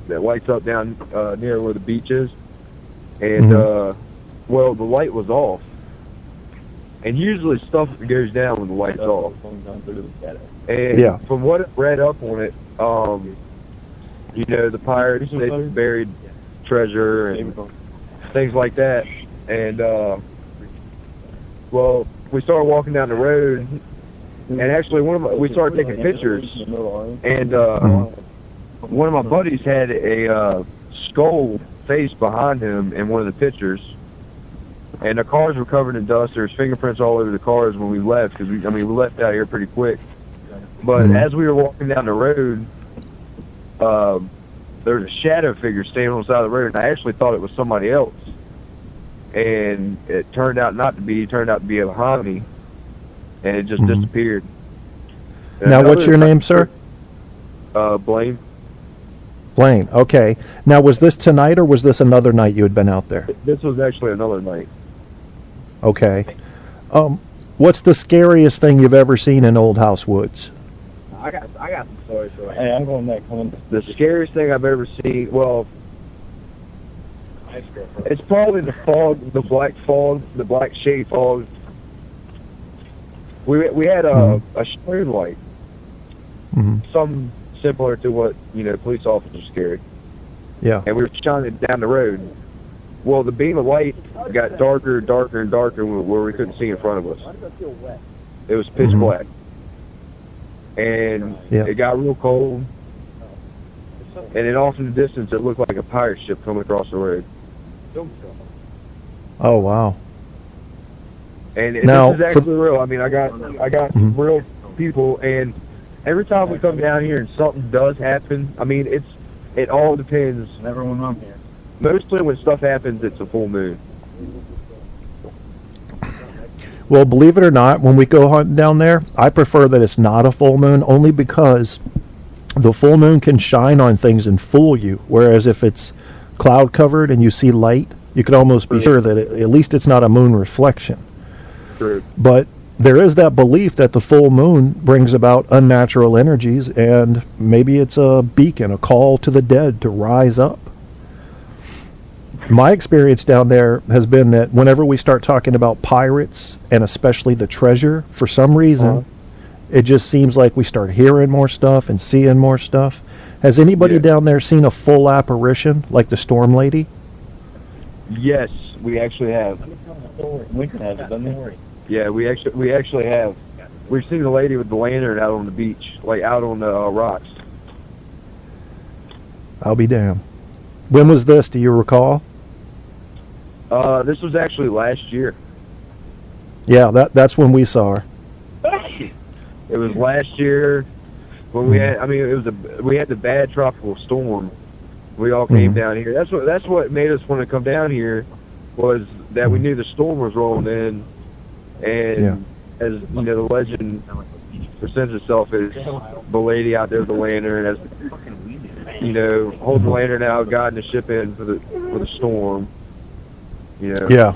that lights up down near where the beach is. And, well, the light was off. And usually stuff goes down when the light's off. And from what I read up on it, you know, the pirates, they buried treasure and things like that. And, well, we started walking down the road, and actually we started taking pictures. And one of my buddies had a skull face behind him in one of the pictures. And the cars were covered in dust. There was fingerprints all over the cars when we left, because we left out here pretty quick. But as we were walking down the road, there was a shadow figure standing on the side of the road, and I actually thought it was somebody else. And it turned out not to be. It turned out to be behind me, and it just disappeared. And now, what's your name, sir? Blaine. Blaine, okay. Now, was this tonight, or was this another night you had been out there? This was actually another night. Okay. What's the scariest thing you've ever seen in Old House Woods? I got some stories for you. Hey, I'm going next. The scariest thing I've ever seen, well, it's probably the fog, the black shade fog. We had a string light, some similar to what, you know, police officers carry. Yeah. And we were shining it down the road. Well, the beam of light got darker, darker, and darker where we couldn't see in front of us. It was pitch black. And it got real cold. And then off in the distance, it looked like a pirate ship coming across the road. Oh, wow. And this is actually real. I mean, I got real people, and every time we come down here and something does happen, I mean, it all depends. Everyone on here. Mostly when stuff happens, it's a full moon. Well, believe it or not, when we go hunting down there, I prefer that it's not a full moon, only because the full moon can shine on things and fool you, whereas if it's cloud covered and you see light, you can almost be sure that at least it's not a moon reflection. True. But there is that belief that the full moon brings about unnatural energies, and maybe it's a beacon, a call to the dead to rise up. My experience down there has been that whenever we start talking about pirates, and especially the treasure, for some reason, it just seems like we start hearing more stuff and seeing more stuff. Has anybody down there seen a full apparition, like the Storm Lady? Yes, we actually have. Yeah, we actually have. We've seen the lady with the lantern out on the beach, like out on the rocks. I'll be damned. When was this? Do you recall? This was actually last year. Yeah, that's when we saw her. It was last year when we had. I mean, we had the bad tropical storm. We all came down here. That's what made us want to come down here, was that we knew the storm was rolling in, and as you know, the legend presents itself as the lady out there with the lantern, as you know, hold the lantern out, guiding the ship in for the storm. You know? Yeah.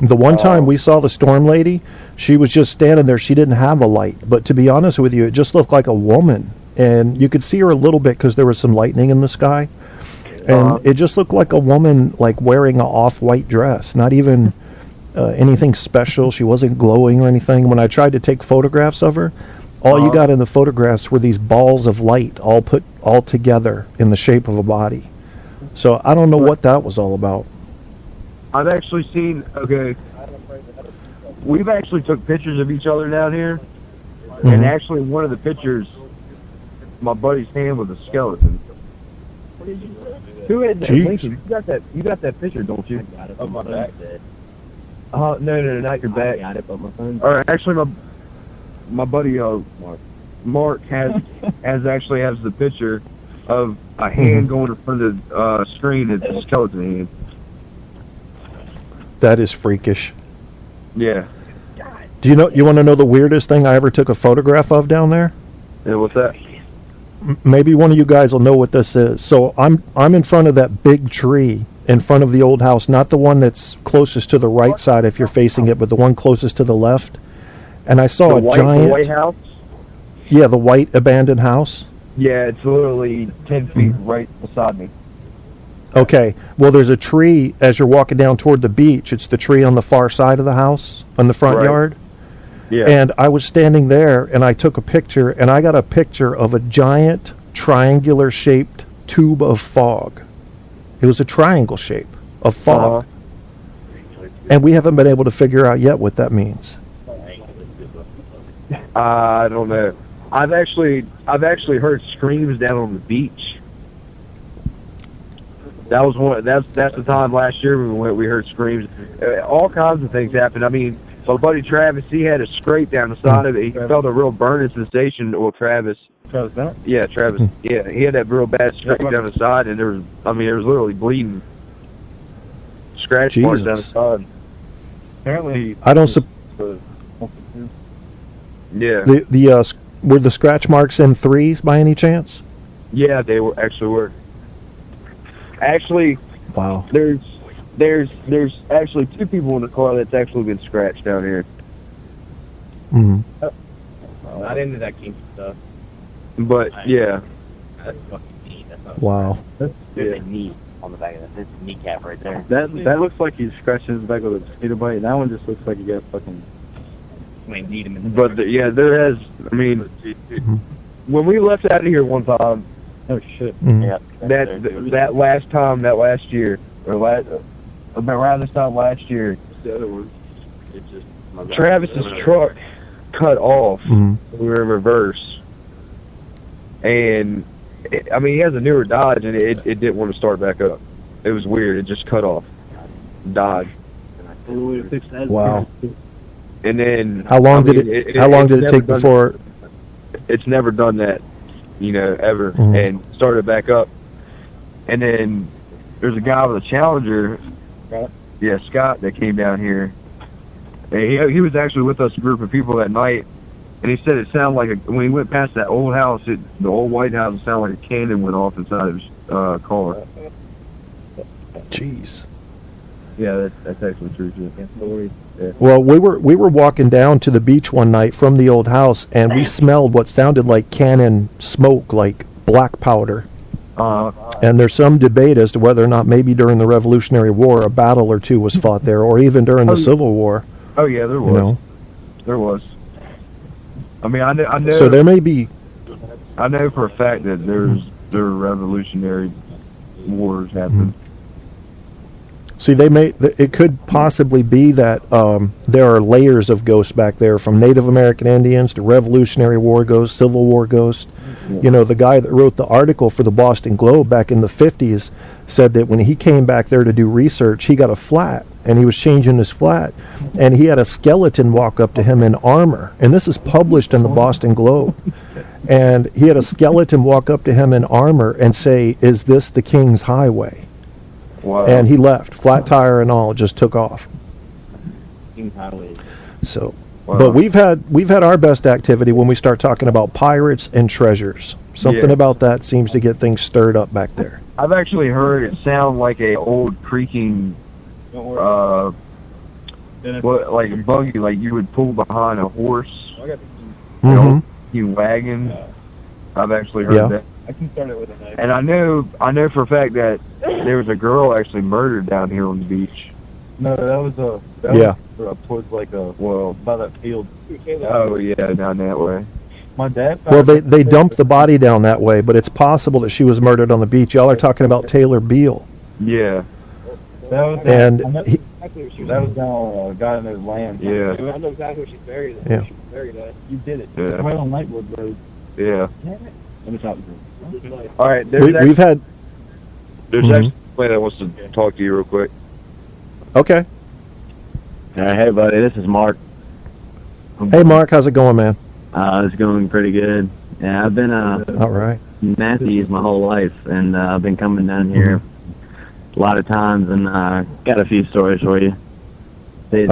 The one time we saw the Storm Lady, she was just standing there. She didn't have a light. But to be honest with you, it just looked like a woman. And you could see her a little bit because there was some lightning in the sky. And it just looked like a woman, like wearing an off-white dress. Not even anything special. She wasn't glowing or anything. When I tried to take photographs of her, all you got in the photographs were these balls of light all put all together in the shape of a body. So I don't know what that was all about. I've actually seen, we've actually took pictures of each other down here, and actually one of the pictures, my buddy's hand was a skeleton. Who had that? Lincoln, you got that picture, don't you? I got it. Of my back. No, not your back. I got it, but my phone. All right, actually, my buddy Mark has the picture of a hand going in front of the screen. It's a skeleton hand. That is freakish. Yeah. Do you want to know the weirdest thing I ever took a photograph of down there? Yeah, what's that? Maybe one of you guys will know what this is. So I'm in front of that big tree in front of the old house, not the one that's closest to the right side if you're facing it, but the one closest to the left. And I saw the White House? Yeah, the white abandoned house. Yeah, it's literally 10 feet right beside me. Okay. Well, there's a tree as you're walking down toward the beach. It's the tree on the far side of the house, on the front Right. yard. Yeah. And I was standing there, and I took a picture, and I got a picture of a giant triangular-shaped tube of fog. It was a triangle shape of fog. And we haven't been able to figure out yet what that means. I don't know. I've actually heard screams down on the beach. That was one. That's the time last year when we went. We heard screams. All kinds of things happened. I mean, my buddy Travis, he had a scrape down the side of it. He felt a real burning sensation. Well, Travis. Travis Bennett? Yeah, Travis. Yeah, he had that real bad scrape down the side, and there was literally bleeding. Scratch marks down the side. Apparently, I don't. Yeah. Were the scratch marks in threes by any chance? Yeah, they were. Actually, wow. There's actually 2 people in the car that's actually been scratched down here. Mm-hmm. Not into that kinky stuff. But yeah. That's fucking neat. Wow. There's a knee on the back of that. That's a kneecap right there. That looks like he's scratching his back with a mosquito bite. That one just looks like he got fucking. Need him in the But there has. I mean, when we left out of here one time. Oh shit. Mm-hmm. Yeah. That last year, or around this time last year, Travis's truck cut off. Mm-hmm. We were in reverse, and he has a newer Dodge, and it didn't want to start back up. It was weird. It just cut off. Dodge. Wow. And then how long did it take before? It's never done that, ever, Mm-hmm. and started back up. And then there's a guy with a Challenger, Scott, that came down here. And he was actually with us, a group of people that night, and he said it sounded like when he went past that old house, the old white house, it sounded like a cannon went off inside of his car. Jeez. Yeah, that's actually true too. Yeah. Well, we were walking down to the beach one night from the old house, and we smelled what sounded like cannon smoke, like black powder. And there's some debate as to whether or not maybe during the Revolutionary War a battle or two was fought there, or even during the Civil War. Oh yeah, there was. There was. I know. So there may be. I know for a fact that there were Revolutionary Wars happened. See, it could possibly be that there are layers of ghosts back there, from Native American Indians to Revolutionary War ghosts, Civil War ghosts. The guy that wrote the article for the Boston Globe back in the 50s said that when he came back there to do research, he got a flat, and he was changing his flat, and he had a skeleton walk up to him in armor. And this is published in the Boston Globe. And he had a skeleton walk up to him in armor and say, "Is this the King's Highway?" Wow. And he left, flat tire and all, just took off. So, but we've had our best activity when we start talking about pirates and treasures. Something about that seems to get things stirred up back there. I've actually heard it sound like a old creaking, like a buggy, like you would pull behind a horse, wagon. I've actually heard that. I can start it with a knife. And I know for a fact that there was a girl actually murdered down here on the beach. No, that was towards by that field. Oh yeah, down that way. My dad. Well, they dumped the body down that way, but it's possible that she was murdered on the beach. Y'all are talking about Taylor Beale. Yeah. That was and that was down guy in those lands. Yeah. I know exactly where she's buried. Yeah. She was buried at. You did it. Yeah. Right on Lightwood Road. Yeah. Let me talk to you. All right. We've had. There's actually somebody that wants to talk to you real quick. Okay. Hey, buddy, this is Mark. Hey, Mark, how's it going, man? It's going pretty good. Yeah, I've been all right. Matthews my whole life, and I've been coming down here a lot of times, and got a few stories for you. The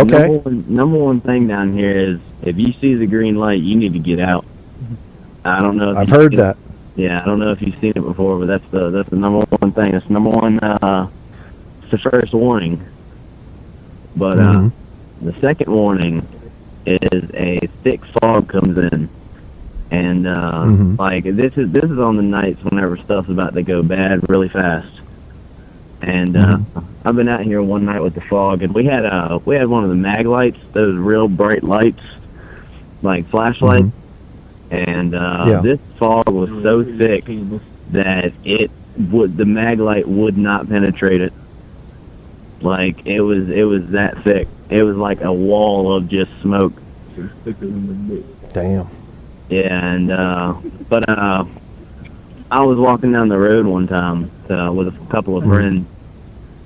number one thing down here is if you see the green light, you need to get out. I don't know. I've heard that. Yeah, I don't know if you've seen it before, but that's the number one thing. It's number one. It's the first warning. But the second warning is a thick fog comes in, And like this is on the nights whenever stuff's about to go bad really fast. And I've been out here one night with the fog, and we had one of the mag lights, those real bright lights, like flashlights. And this fog was so thick that the mag light would not penetrate it. Like it was that thick. It was like a wall of just smoke. Damn. Yeah, and but I was walking down the road one time with a couple of friends,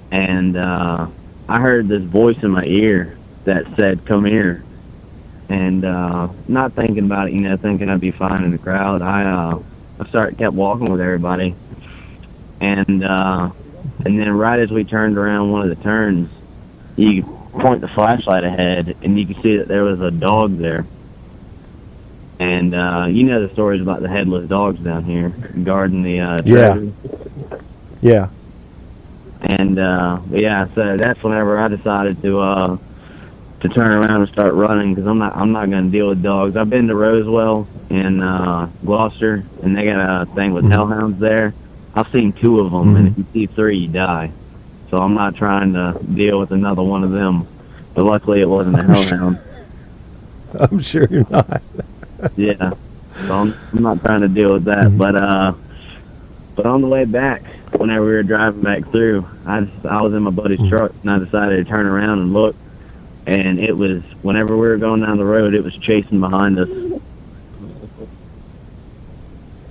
and I heard this voice in my ear that said, "Come here." And not thinking about it, thinking I'd be fine in the crowd, I kept walking with everybody, and then right as we turned around one of the turns, you point the flashlight ahead, and you can see that there was a dog there. And you know the stories about the headless dogs down here guarding the treasure. Yeah. And so that's whenever I decided to turn around and start running, because I'm not going to deal with dogs. I've been to Roswell in Gloucester, and they got a thing with hellhounds there. I've seen 2 of them, and if you see 3, you die. So I'm not trying to deal with another one of them. But luckily, it wasn't a hellhound. I'm sure you're not. Yeah, so I'm not trying to deal with that. But on the way back, whenever we were driving back through, I was in my buddy's truck, and I decided to turn around and look. And it was, whenever we were going down the road, it was chasing behind us.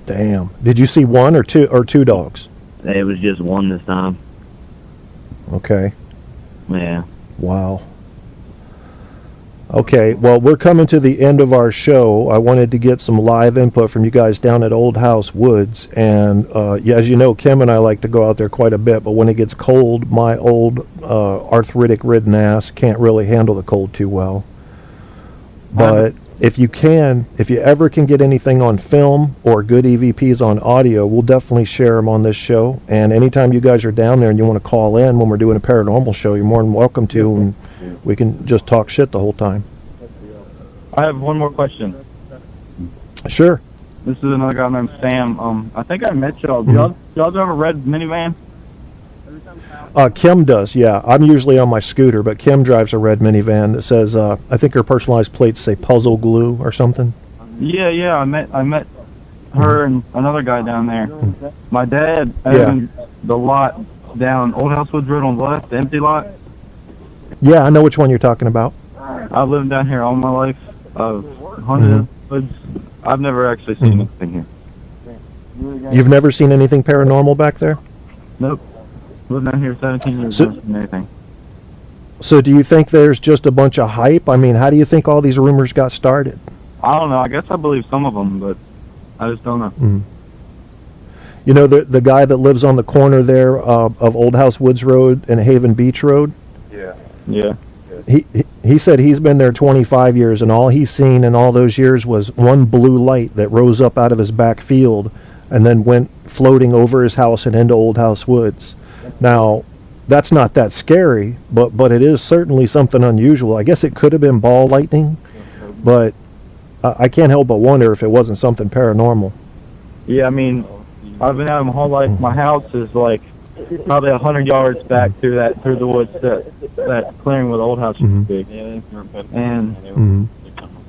Damn. Did you see one or two dogs? It was just one this time. Okay. Yeah. Wow. Okay, well, we're coming to the end of our show. I wanted to get some live input from you guys down at Old House Woods. And as you know, Kim and I like to go out there quite a bit, but when it gets cold, my old arthritic-ridden ass can't really handle the cold too well. But if you ever can get anything on film or good EVPs on audio, we'll definitely share them on this show. And anytime you guys are down there and you want to call in when we're doing a paranormal show, you're more than welcome to, and we can just talk shit the whole time. I have one more question. Sure. This is another guy named Sam. I think I met y'all. Y'all ever read Minivan? Kim does, yeah. I'm usually on my scooter, but Kim drives a red minivan that says, I think her personalized plates say Puzzle Glue or something. Yeah. I met her and another guy down there. My dad owned the lot down Old House Woods Road on the left, the empty lot. Yeah, I know which one you're talking about. I've lived down here all my life. I've hunted woods. I've never actually seen anything here. You've never seen anything paranormal back there? Nope. Lived down here 17 years, never seen anything. So do you think there's just a bunch of hype? I mean, how do you think all these rumors got started? I don't know. I guess I believe some of them, but I just don't know. You know, the guy that lives on the corner there of Old House Woods Road and Haven Beach Road? Yeah. He said he's been there 25 years, and all he's seen in all those years was one blue light that rose up out of his back field and then went floating over his house and into Old House Woods. Now, that's not that scary, but it is certainly something unusual. I guess it could have been ball lightning, but I can't help but wonder if it wasn't something paranormal. Yeah, I mean, I've been out my whole life. My house is like probably 100 yards back through the woods. That clearing where the Old House used to be. And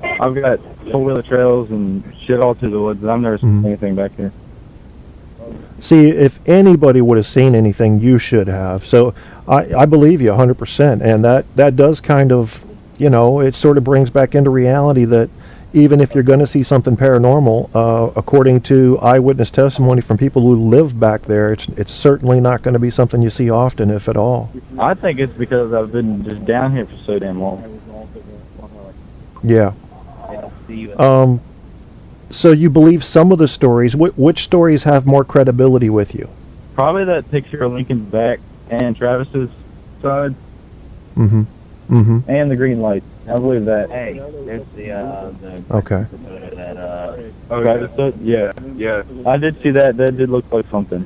I've got four-wheeler trails and shit all through the woods. I've never seen anything back here. See, if anybody would have seen anything, you should have. So I believe you 100%. And that does kind of, it sort of brings back into reality that even if you're going to see something paranormal, according to eyewitness testimony from people who live back there, it's certainly not going to be something you see often, if at all. I think it's because I've been just down here for so damn long. Yeah. So you believe some of the stories. Which stories have more credibility with you? Probably that picture of Lincoln's back and Travis's side. And the green light. I believe that. Hey, there's the okay. Travis, yeah. I did see that. That did look like something.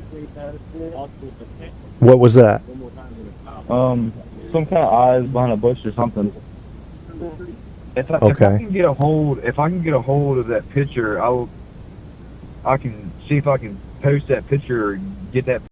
What was that? Some kind of eyes behind a bush or something. If I Okay. can get a hold of that picture, I can see if I can post that picture or get that